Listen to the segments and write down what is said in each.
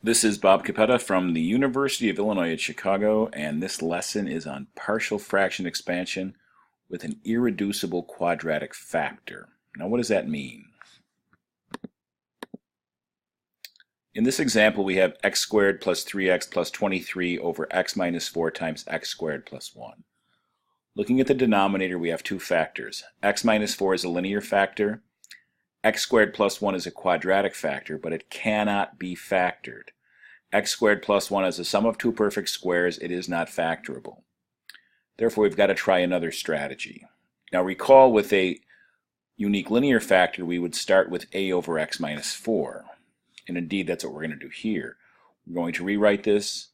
This is Bob Capetta from the University of Illinois at Chicago, and this lesson is on partial fraction expansion with an irreducible quadratic factor. Now, what does that mean? In this example, we have x squared plus 3x plus 23 over x minus 4 times x squared plus 1. Looking at the denominator, we have two factors. X minus 4 is a linear factor. X squared plus 1 is a quadratic factor, but it cannot be factored. X squared plus 1 is a sum of two perfect squares. It is not factorable. Therefore, we've got to try another strategy. Now recall, with a unique linear factor, we would start with a over x minus 4. And indeed, that's what we're going to do here. We're going to rewrite this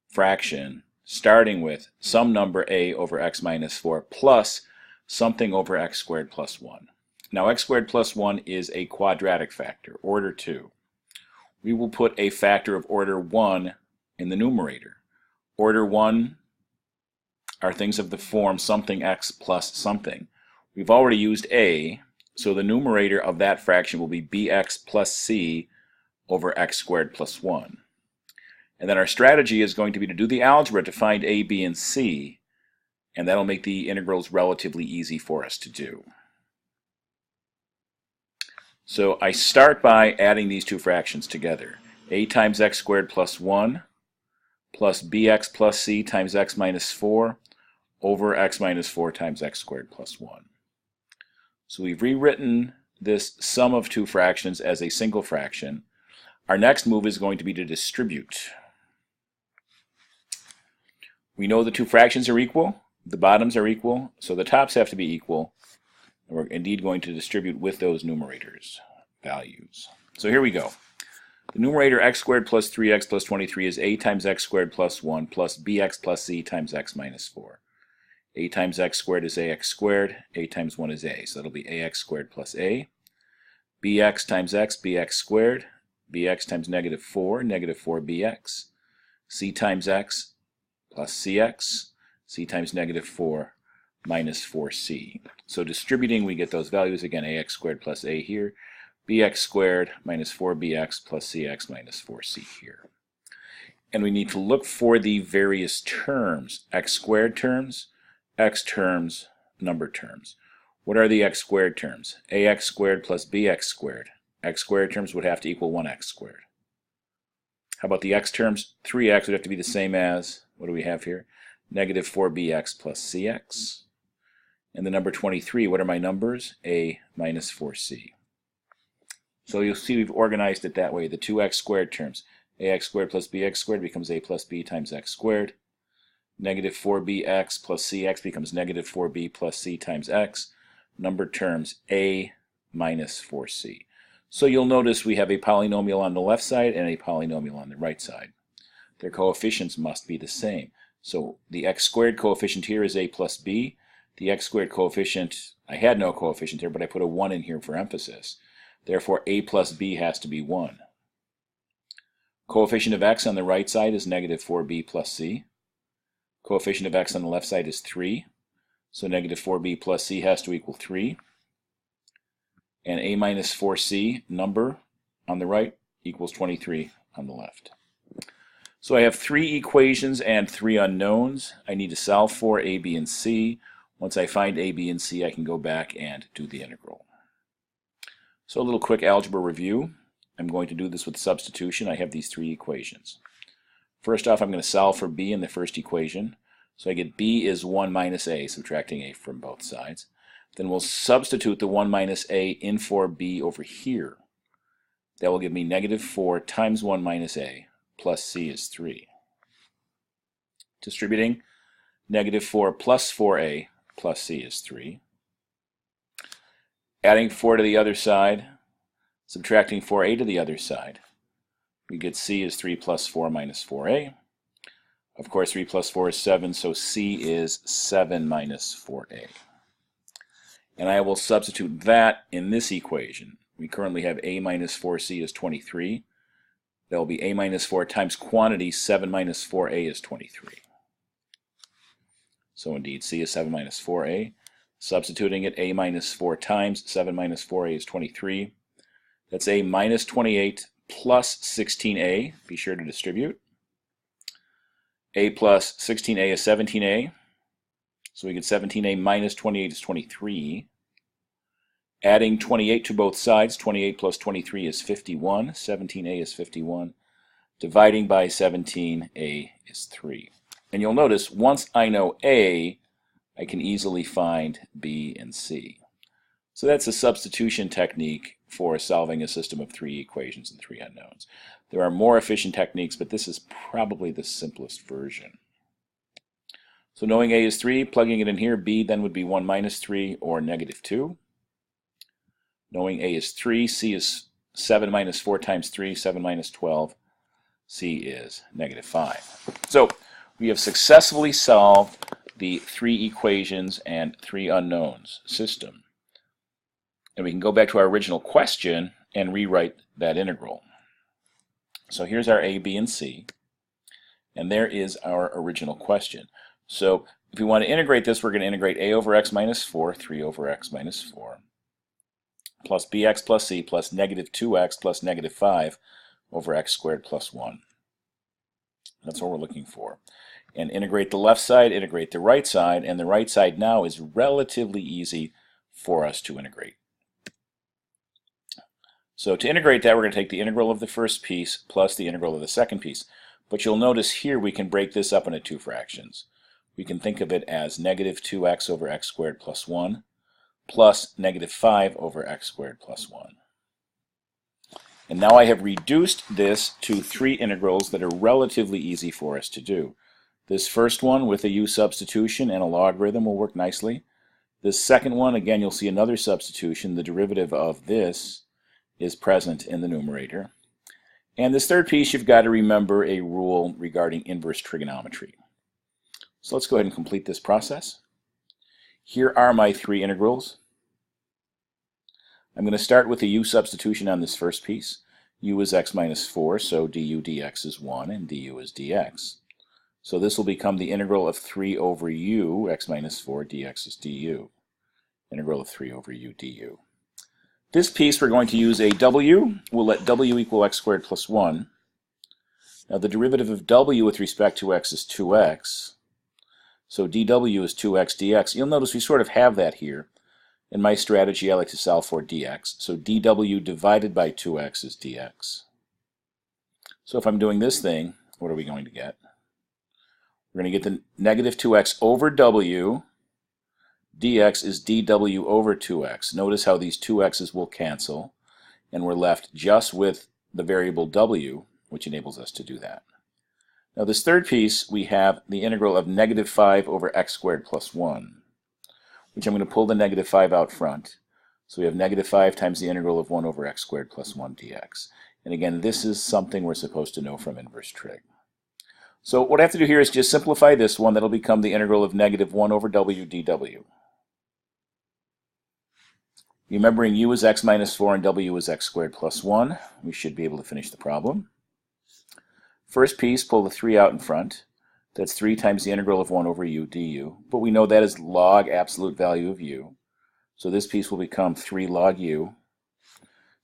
fraction starting with some number a over x minus 4 plus something over x squared plus 1. Now, x squared plus 1 is a quadratic factor, order 2. We will put a factor of order 1 in the numerator. Order 1 are things of the form something x plus something. We've already used a, so the numerator of that fraction will be bx plus c over x squared plus 1. And then our strategy is going to be to do the algebra to find a, b, and c, and that'll make the integrals relatively easy for us to do. So I start by adding these two fractions together. A times x squared plus 1 plus bx plus c times x minus 4 over x minus 4 times x squared plus 1. So we've rewritten this sum of two fractions as a single fraction. Our next move is going to be to distribute. We know the two fractions are equal, the bottoms are equal, so the tops have to be equal. And we're indeed going to distribute with those numerators values. So here we go. The numerator x squared plus 3x plus 23 is a times x squared plus 1 plus bx plus c times x minus 4. A times x squared is ax squared, a times 1 is a, so that'll be ax squared plus a. Bx times x, bx squared, bx times negative 4bx. C times x plus cx, c times negative 4 minus 4c. So distributing, we get those values again, ax squared plus a here, bx squared minus 4bx plus cx minus 4c here. And we need to look for the various terms, x squared terms, x terms, number terms. What are the x squared terms? Ax squared plus bx squared. X squared terms would have to equal 1x squared. How about the x terms? 3x would have to be the same as, what do we have here? Negative 4bx plus cx. And the number 23, what are my numbers? A minus 4c. So you'll see we've organized it that way. The two x squared terms, ax squared plus bx squared becomes a plus b times x squared. Negative 4bx plus cx becomes negative 4b plus c times x. Number terms, a minus 4c. So you'll notice we have a polynomial on the left side and a polynomial on the right side. Their coefficients must be the same. So the x squared coefficient here is a plus b. The x squared coefficient, I had no coefficient here, but I put a 1 in here for emphasis. Therefore, a plus b has to be 1. Coefficient of x on the right side is negative 4b plus c. Coefficient of x on the left side is 3. So negative 4b plus c has to equal 3. And a minus 4c number on the right equals 23 on the left. So I have three equations and three unknowns. I need to solve for a, b, and c. Once I find a, b, and c, I can go back and do the integral. So a little quick algebra review. I'm going to do this with substitution. I have these three equations. First off, I'm going to solve for b in the first equation. So I get b is 1 minus a, subtracting a from both sides. Then we'll substitute the 1 minus a in for b over here. That will give me negative 4 times 1 minus a plus c is 3. Distributing, negative 4 plus 4a plus c is 3. Adding 4 to the other side, subtracting 4a to the other side. We get c is 3 plus 4 minus 4a. Of course, 3 plus 4 is 7, so c is 7 minus 4a. And I will substitute that in this equation. We currently have a minus 4c is 23. That will be a minus 4 times quantity, 7 minus 4a is 23. So indeed, c is 7 minus 4a. Substituting it, a minus 4 times 7 minus 4a is 23. That's a minus 28 plus 16a, be sure to distribute. A plus 16a is 17a, so we get 17a minus 28 is 23. Adding 28 to both sides, 28 plus 23 is 51, 17a is 51. Dividing by 17a is 3. And you'll notice once I know a, I can easily find b and c. So that's a substitution technique for solving a system of 3 equations and 3 unknowns. There are more efficient techniques, but this is probably the simplest version. So knowing a is 3, plugging it in here, b then would be 1 minus 3 or negative 2. Knowing a is 3, c is 7 minus 4 times 3, 7 minus 12. C is negative 5. So we have successfully solved the 3 equations and 3 unknowns system. And we can go back to our original question and rewrite that integral. So here's our a, b, and c. And there is our original question. So if we want to integrate this, we're going to integrate a over x minus 4, 3 over x minus 4, plus bx plus c plus negative 2x plus negative 5 over x squared plus 1. That's what we're looking for. And integrate the left side, integrate the right side, and the right side now is relatively easy for us to integrate. So to integrate that, we're going to take the integral of the first piece plus the integral of the second piece. But you'll notice here we can break this up into 2 fractions. We can think of it as negative 2x over x squared plus 1 plus negative 5 over x squared plus 1. And now I have reduced this to 3 integrals that are relatively easy for us to do. This first one with a u substitution and a logarithm will work nicely. This second one, again, you'll see another substitution. The derivative of this is present in the numerator. And this third piece, you've got to remember a rule regarding inverse trigonometry. So let's go ahead and complete this process. Here are my 3 integrals. I'm going to start with a u substitution on this first piece. U is x minus 4, so du dx is 1, and du is dx. So this will become the integral of 3 over u, x minus 4, dx is du. Integral of 3 over u du. This piece we're going to use a w. We'll let w equal x squared plus 1. Now the derivative of w with respect to x is 2x. So dw is 2x dx. You'll notice we sort of have that here. In my strategy, I like to solve for dx. So dw divided by 2x is dx. So if I'm doing this thing, what are we going to get? We're going to get the negative 2x over w. Dx is dw over 2x. Notice how these 2x's will cancel, and we're left just with the variable w, which enables us to do that. Now this third piece, we have the integral of negative 5 over x squared plus 1, which I'm going to pull the negative 5 out front. So we have negative 5 times the integral of 1 over x squared plus 1 dx. And again, this is something we're supposed to know from inverse trig. So what I have to do here is just simplify this one. That'll become the integral of negative 1 over w dw. Remembering u is x minus 4 and w is x squared plus 1, we should be able to finish the problem. First piece, pull the 3 out in front. That's 3 times the integral of 1 over u du. But we know that is log absolute value of u. So this piece will become 3 log u.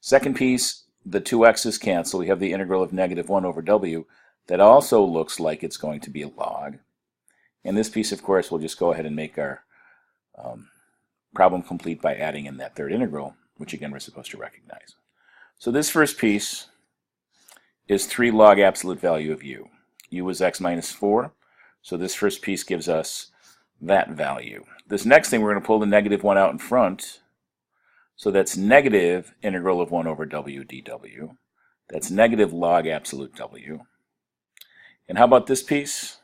Second piece, the 2x's cancel. We have the integral of negative 1 over w. That also looks like it's going to be a log. And this piece, of course, we'll just go ahead and make our problem complete by adding in that third integral, which again we're supposed to recognize. So this first piece is 3 log absolute value of u. U is x minus 4, so this first piece gives us that value. This next thing, we're going to pull the negative 1 out in front, so that's negative integral of 1 over w dw. That's negative log absolute w. And how about this piece?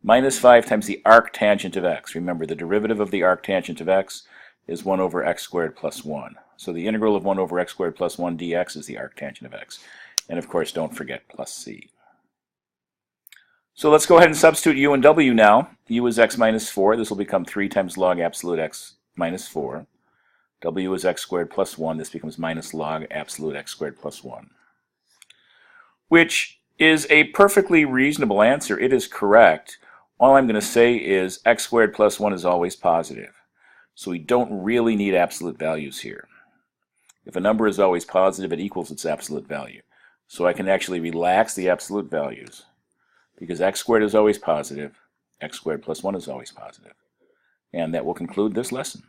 Minus 5 times the arctangent of x. Remember, the derivative of the arctangent of x is 1 over x squared plus 1. So the integral of 1 over x squared plus 1 dx is the arctangent of x. And of course, don't forget plus c. So let's go ahead and substitute u and w now. U is x minus 4. This will become 3 times log absolute x minus 4. W is x squared plus 1. This becomes minus log absolute x squared plus 1. Which is a perfectly reasonable answer. It is correct. All I'm going to say is x squared plus 1 is always positive. So we don't really need absolute values here. If a number is always positive, it equals its absolute value. So I can actually relax the absolute values because x squared is always positive, x squared plus 1 is always positive. And that will conclude this lesson.